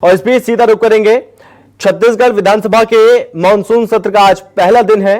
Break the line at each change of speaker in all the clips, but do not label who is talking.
और इस बीच सीधा रुख करेंगे छत्तीसगढ़ विधानसभा के मानसून सत्र का आज पहला दिन है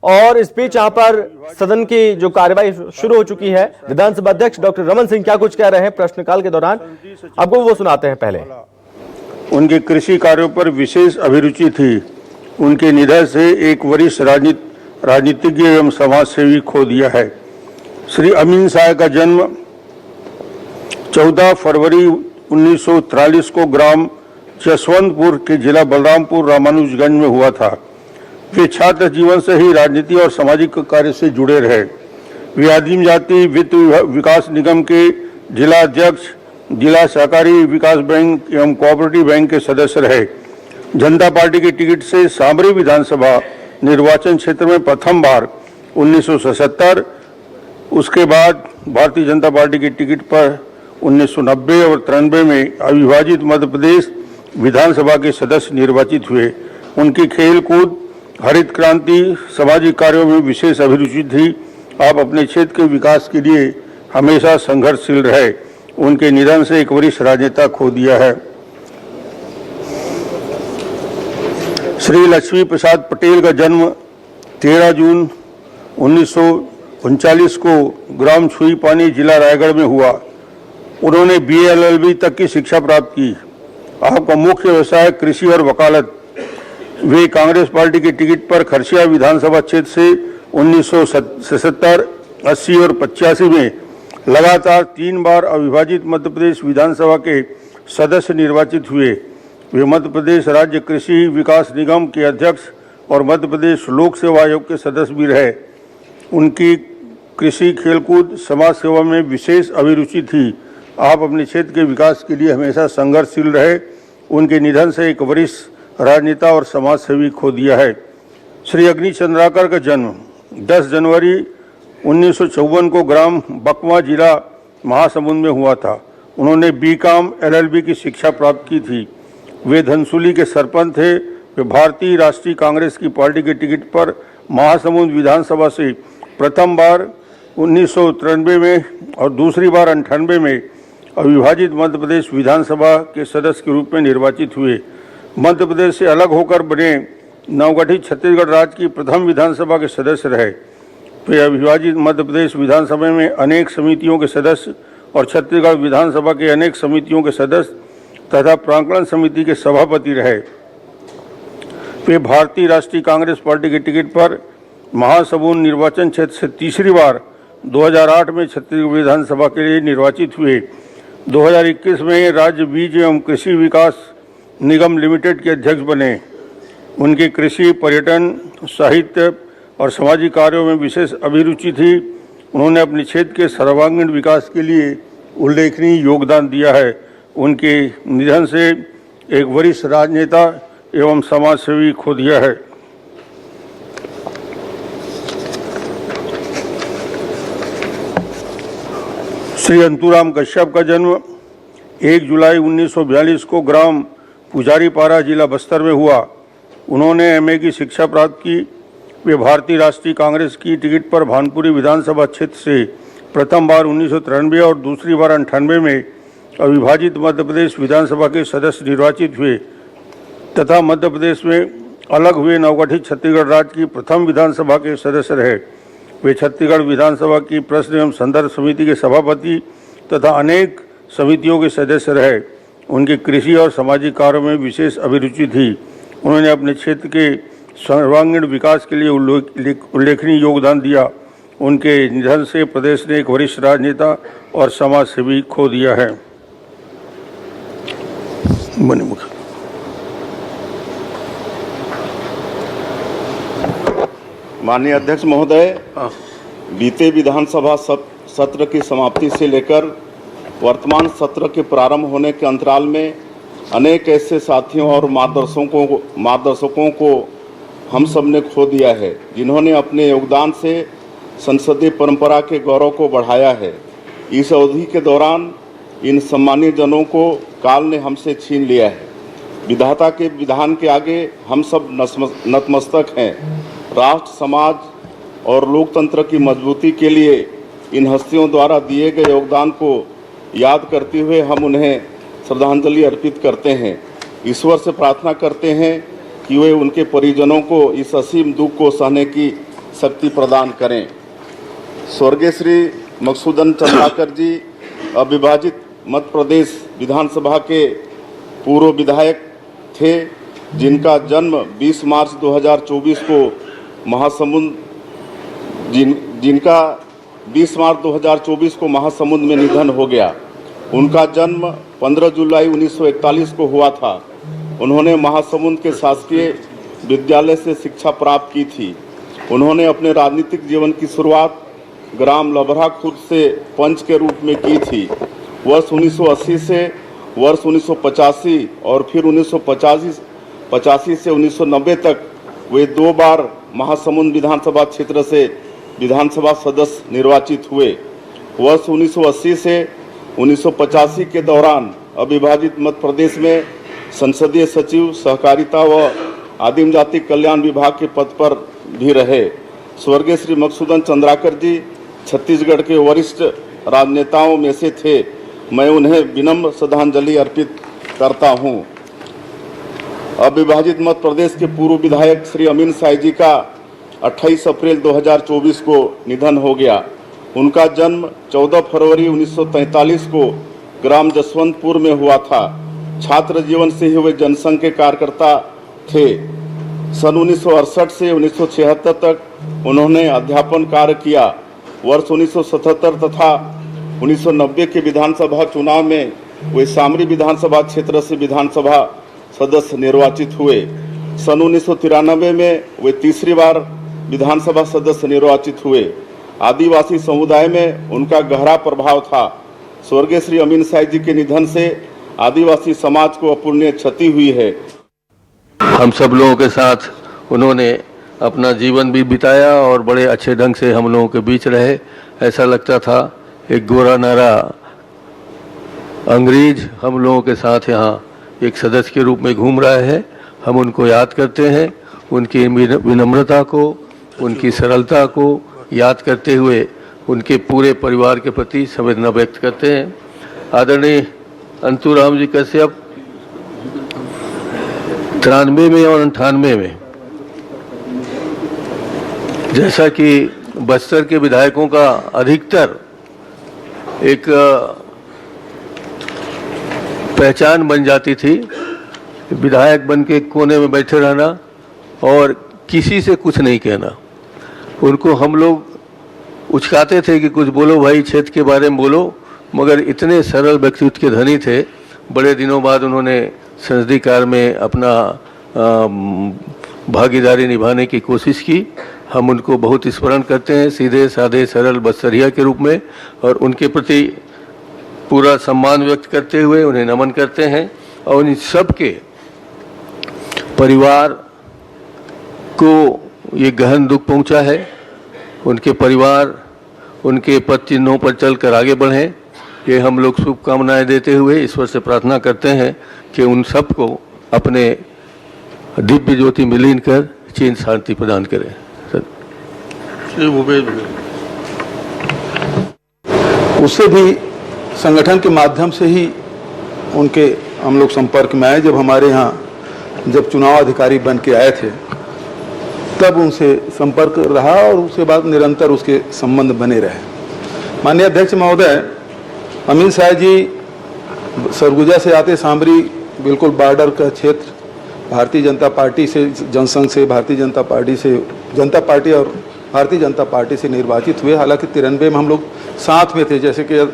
और इस बीच यहां पर सदन की जो कार्यवाही शुरू हो चुकी है। विधानसभा अध्यक्ष डॉक्टर रमन सिंह क्या कुछ कह रहे हैं प्रश्नकाल के दौरान, आपको वो सुनाते हैं। पहले
उनके कृषि कार्यों पर विशेष अभिरुचि थी। उनके निधन से एक वरिष्ठ राजनीतिज्ञ एवं समाज सेवी खो दिया है। श्री अमीन शाह का जन्म 14 फरवरी 1943 को ग्राम जसवंतपुर के जिला बलरामपुर रामानुजगंज में हुआ था। वे छात्र जीवन से ही राजनीति और सामाजिक कार्य से जुड़े रहे। वे आदिम जाति वित्त विकास निगम के जिला अध्यक्ष, जिला सहकारी विकास बैंक एवं कोऑपरेटिव बैंक के सदस्य रहे। जनता पार्टी की टिकट से सामरी विधानसभा निर्वाचन क्षेत्र में प्रथम बार 1977, उसके बाद भारतीय जनता पार्टी की टिकट पर 1990 और 93 में अविभाजित मध्य प्रदेश विधानसभा के सदस्य निर्वाचित हुए। उनकी खेल कूद, हरित क्रांति, सामाजिक कार्यों में विशेष अभिरुचि थी। आप अपने क्षेत्र के विकास के लिए हमेशा संघर्षशील रहे। उनके निधन से एक वरिष्ठ राजनेता खो दिया है। श्री लक्ष्मी प्रसाद पटेल का जन्म 13 जून 1939 को ग्राम छुईपानी, जिला रायगढ़ में हुआ। उन्होंने BA LLB तक की शिक्षा प्राप्त की। आपका मुख्य व्यवसाय कृषि और वकालत। वे कांग्रेस पार्टी की टिकट पर खरसिया विधानसभा क्षेत्र से 1977, 80 और 85 में लगातार 3 बार अविभाजित मध्य प्रदेश विधानसभा के सदस्य निर्वाचित हुए। वे मध्य प्रदेश राज्य कृषि विकास निगम के अध्यक्ष और मध्य प्रदेश लोक सेवा आयोग के सदस्य भी रहे। उनकी कृषि, खेलकूद, समाज सेवा में विशेष अभिरुचि थी। आप अपने क्षेत्र के विकास के लिए हमेशा संघर्षशील रहे। उनके निधन से एक वरिष्ठ राजनेता और समाज सेवी खो दिया है। श्री अग्नि चंद्राकर का जन्म 10 जनवरी 1954 को ग्राम बकवा, जिला महासमुंद में हुआ था। उन्होंने BCom LLB की शिक्षा प्राप्त की थी। वे धनसुली के सरपंच थे। वे भारतीय राष्ट्रीय कांग्रेस की पार्टी के टिकट पर महासमुंद विधानसभा से प्रथम बार 1993 में और दूसरी बार 98 में अविभाजित मध्य प्रदेश विधानसभा के सदस्य के रूप में निर्वाचित हुए। मध्य प्रदेश से अलग होकर बने नवगठित छत्तीसगढ़ राज्य की प्रथम विधानसभा के सदस्य रहे। वे अविभाजित मध्य प्रदेश विधानसभा में अनेक समितियों के सदस्य और छत्तीसगढ़ विधानसभा के अनेक समितियों के सदस्य तथा प्रांगण समिति के सभापति रहे। वे भारतीय राष्ट्रीय कांग्रेस पार्टी के टिकट पर महासमुंद निर्वाचन क्षेत्र से तीसरी बार 2008 में छत्तीसगढ़ विधानसभा के लिए निर्वाचित हुए। 2021 में राज्य बीज एवं कृषि विकास निगम लिमिटेड के अध्यक्ष बने। उनकी कृषि, पर्यटन, साहित्य और सामाजिक कार्यों में विशेष अभिरुचि थी। उन्होंने अपने क्षेत्र के सर्वांगीण विकास के लिए उल्लेखनीय योगदान दिया है। उनके निधन से एक वरिष्ठ राजनेता एवं समाज सेवी खो दिया है। श्री अंतुराम कश्यप का जन्म 1 जुलाई 1942 को ग्राम पुजारीपारा, जिला बस्तर में हुआ। उन्होंने MA की शिक्षा प्राप्त की। वे भारतीय राष्ट्रीय कांग्रेस की टिकट पर भानपुरी विधानसभा क्षेत्र से प्रथम बार 1993 और दूसरी बार 98 में अविभाजित मध्य प्रदेश विधानसभा के सदस्य निर्वाचित हुए तथा मध्य प्रदेश में अलग हुए नवगठित छत्तीसगढ़ राज्य की प्रथम विधानसभा के सदस्य रहे। वे छत्तीसगढ़ विधानसभा की प्रश्न एवं संदर्भ समिति के सभापति तथा अनेक समितियों के सदस्य रहे। उनकी कृषि और सामाजिक कार्यों में विशेष अभिरुचि थी। उन्होंने अपने क्षेत्र के सर्वांगीण विकास के लिए उल्लेखनीय योगदान दिया। उनके निधन से प्रदेश ने एक वरिष्ठ राजनेता और समाज सेवी खो दिया है।
माननीय अध्यक्ष महोदय, बीते विधानसभा सत्र की समाप्ति से लेकर वर्तमान सत्र के प्रारंभ होने के अंतराल में अनेक ऐसे साथियों और मार्गदर्शकों को हम सब ने खो दिया है, जिन्होंने अपने योगदान से संसदीय परंपरा के गौरव को बढ़ाया है। इस अवधि के दौरान इन सम्मानित जनों को काल ने हमसे छीन लिया है। विधाता के विधान के आगे हम सब नतमस्तक हैं। राष्ट्र, समाज और लोकतंत्र की मजबूती के लिए इन हस्तियों द्वारा दिए गए योगदान को याद करते हुए हम उन्हें श्रद्धांजलि अर्पित करते हैं। ईश्वर से प्रार्थना करते हैं कि वे उनके परिजनों को इस असीम दुख को सहने की शक्ति प्रदान करें। स्वर्गीय श्री मकसूदन चंद्राकर जी अविभाजित मध्य प्रदेश विधानसभा के पूर्व विधायक थे, जिनका जन्म 20 मार्च 2024 को जिनका 20 मार्च 2024 को महासमुंद में निधन हो गया। उनका जन्म 15 जुलाई 1941 को हुआ था। उन्होंने महासमुंद के शासकीय विद्यालय से शिक्षा प्राप्त की थी। उन्होंने अपने राजनीतिक जीवन की शुरुआत ग्राम लबरा खुर्द से पंच के रूप में की थी। वर्ष 1980 से वर्ष 1985 और फिर 1985 से 1990 तक वे 2 बार महासमुंद विधानसभा क्षेत्र से विधानसभा सदस्य निर्वाचित हुए। वर्ष 1980 से 1985 के दौरान अविभाजित मध्य प्रदेश में संसदीय सचिव सहकारिता व आदिम जाति कल्याण विभाग के पद पर भी रहे। स्वर्गीय श्री मकसूदन चंद्राकर जी छत्तीसगढ़ के वरिष्ठ राजनेताओं में से थे। मैं उन्हें विनम्र श्रद्धांजलि अर्पित करता हूं। अविभाजित मध्य प्रदेश के पूर्व विधायक श्री अमीन साय जी का 28 अप्रैल 2024 को निधन हो गया। उनका जन्म 14 फरवरी 1943 को ग्राम जसवंतपुर में हुआ था। छात्र जीवन से ही वे जनसंघ के कार्यकर्ता थे। सन 1968 से 1976 तक उन्होंने अध्यापन कार्य किया। वर्ष 1977 तथा 1990 के विधानसभा चुनाव में वे शामरी विधानसभा क्षेत्र से विधानसभा सदस्य निर्वाचित हुए। सन 1993 में वे तीसरी बार विधानसभा सदस्य निर्वाचित हुए। आदिवासी समुदाय में उनका गहरा प्रभाव था। स्वर्गीय श्री अमीन साय जी के निधन से आदिवासी समाज को अपूरणीय क्षति हुई है।
हम सब लोगों के साथ उन्होंने अपना जीवन भी बिताया और बड़े अच्छे ढंग से हम लोगों के बीच रहे। ऐसा लगता था एक गोरा नारा अंग्रेज हम लोगों के साथ यहाँ एक सदस्य के रूप में घूम रहा है। हम उनको याद करते हैं, उनकी विनम्रता को, उनकी सरलता को याद करते हुए उनके पूरे परिवार के प्रति संवेदना व्यक्त करते हैं। आदरणीय अंतुराम जी कश्यप 93 में और 98 में, जैसा कि बस्तर के विधायकों का अधिकतर एक पहचान बन जाती थी, विधायक बन के कोने में बैठे रहना और किसी से कुछ नहीं कहना। उनको हम लोग उचकाते थे कि कुछ बोलो भाई, क्षेत्र के बारे में बोलो, मगर इतने सरल व्यक्तित्व के धनी थे। बड़े दिनों बाद उन्होंने संसदीय कार्य में अपना भागीदारी निभाने की कोशिश की। हम उनको बहुत स्मरण करते हैं सीधे साधे सरल बस्तरिया के रूप में, और उनके प्रति पूरा सम्मान व्यक्त करते हुए उन्हें नमन करते हैं। और इन सब के परिवार को ये गहन दुख पहुंचा है। उनके परिवार उनके पद चिन्हों पर चलकर आगे बढ़ें, ये हम लोग शुभकामनाएं देते हुए ईश्वर से प्रार्थना करते हैं कि उन सब को अपने दिव्य ज्योति में लीन कर चीन शांति प्रदान करें।
उससे भी संगठन के माध्यम से ही उनके हम लोग संपर्क में आए। जब हमारे यहाँ जब चुनाव अधिकारी बन के आए थे तब उनसे संपर्क रहा और उसके बाद निरंतर उसके संबंध बने रहे। माननीय अध्यक्ष महोदय, अमीन साय जी सरगुजा से आते, सामरी बिल्कुल बॉर्डर का क्षेत्र, भारतीय जनता पार्टी से, जनसंघ से, भारतीय जनता पार्टी से, जनता पार्टी और भारतीय जनता पार्टी से निर्वाचित हुए। हालांकि 93 में हम लोग साथ में थे। जैसे कि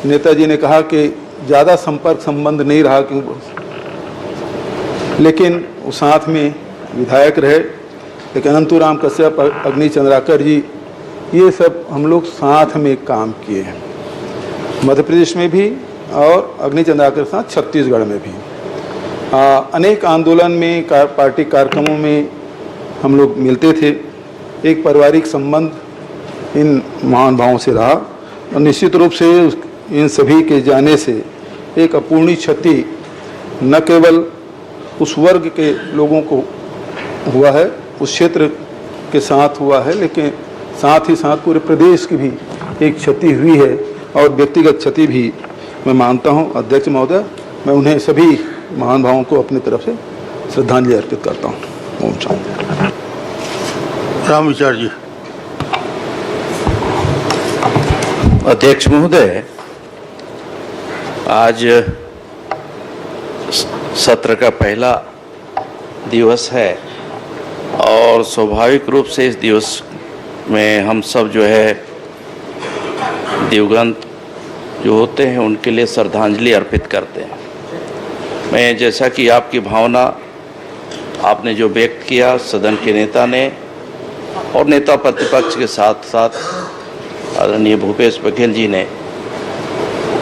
नेताजी ने कहा कि ज़्यादा संपर्क संबंध नहीं रहा, लेकिन वो साथ में विधायक रहे। लेकिन अनंतुराम कश्यप, अग्नि चंद्राकर जी, ये सब हम लोग साथ में काम किए हैं, मध्य प्रदेश में भी और अग्नि चंद्राकर के साथ छत्तीसगढ़ में भी। अनेक आंदोलन में, पार्टी कार्यक्रमों में हम लोग मिलते थे। एक पारिवारिक संबंध इन महानुभावों से रहा और निश्चित रूप से इन सभी के जाने से एक अपूर्णीय क्षति न केवल उस वर्ग के लोगों को हुआ है, उस क्षेत्र के साथ हुआ है, लेकिन साथ ही साथ पूरे प्रदेश की भी एक क्षति हुई है और व्यक्तिगत क्षति भी मैं मानता हूं। अध्यक्ष महोदय, मैं उन्हें सभी महान भावों को अपनी तरफ से श्रद्धांजलि अर्पित करता हूँ। ओम शांति।
राम विचार जी।
अध्यक्ष महोदय, आज सत्र का पहला दिवस है और स्वाभाविक रूप से इस दिवस में हम सब जो है दिवंगत जो होते हैं उनके लिए श्रद्धांजलि अर्पित करते हैं। मैं जैसा कि आपकी भावना आपने जो व्यक्त किया, सदन के नेता ने और नेता प्रतिपक्ष के साथ साथ आदरणीय भूपेश बघेल जी ने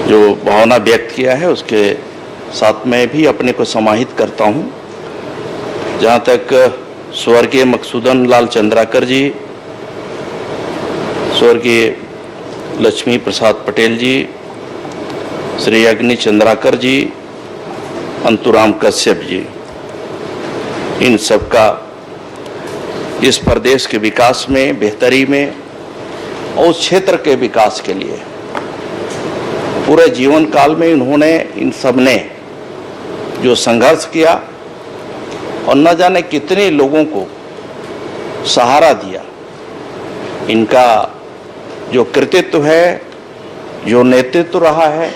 जो भावना व्यक्त किया है, उसके साथ मैं भी अपने को समाहित करता हूँ। जहाँ तक स्वर्गीय मकसूदन लाल चंद्राकर जी, स्वर्गीय लक्ष्मी प्रसाद पटेल जी, श्री अग्नि चंद्राकर जी, अंतुराम कश्यप जी, इन सब का इस प्रदेश के विकास में, बेहतरी में और उस क्षेत्र के विकास के लिए पूरे जीवन काल में इन्होंने, इन सब ने जो संघर्ष किया और न जाने कितने लोगों को सहारा दिया, इनका जो कृतित्व है, जो नेतृत्व रहा है,